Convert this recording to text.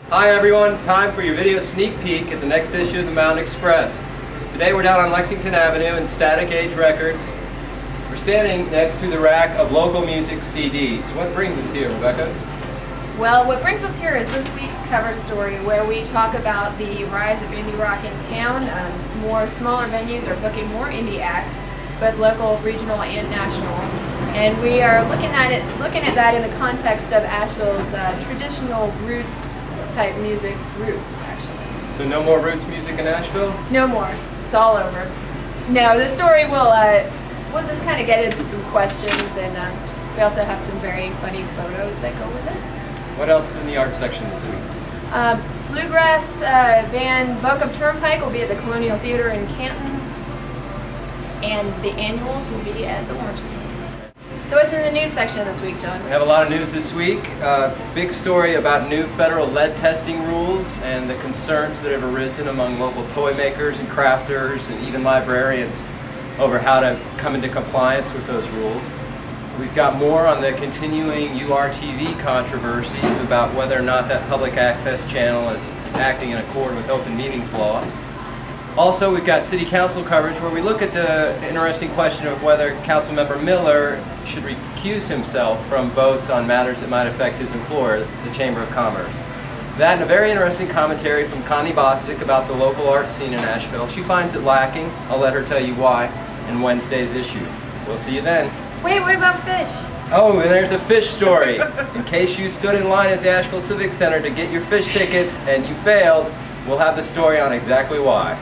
Hi everyone, time for your video sneak peek at the next issue of the Mountain Xpress. Today we're down on Lexington Avenue in Static Age Records. We're standing next to the rack of local music CDs. What brings us here, Rebecca? Well, what brings us here is this week's cover story, where we talk about the rise of indie rock in town. More smaller venues are booking more indie acts, but local, regional, and national. And we are looking at that in the context of Asheville's traditional roots type music roots, actually. So no more roots music in Asheville? No more. It's all over. No, the story will we'll just kind of get into some questions, and we also have some very funny photos that go with it. What else in the art section this week? Bluegrass band Boca Turnpike will be at the Colonial Theater in Canton, and the annuals will be at the Orange Room. So what's in the news section this week, John? We have a lot of news this week. Big story about new federal lead testing rules and the concerns that have arisen among local toy makers and crafters and even librarians over how to come into compliance with those rules. We've got more on the continuing URTV controversies about whether or not that public access channel is acting in accord with open meetings law. Also, we've got city council coverage where we look at the interesting question of whether Councilmember Miller should recuse himself from votes on matters that might affect his employer, the Chamber of Commerce. That and a very interesting commentary from Connie Bostic about the local art scene in Asheville. She finds it lacking. I'll let her tell you why in Wednesday's issue. We'll see you then. Wait, what about fish? Oh, and there's a fish story. In case you stood in line at the Asheville Civic Center to get your fish tickets and you failed, we'll have the story on exactly why.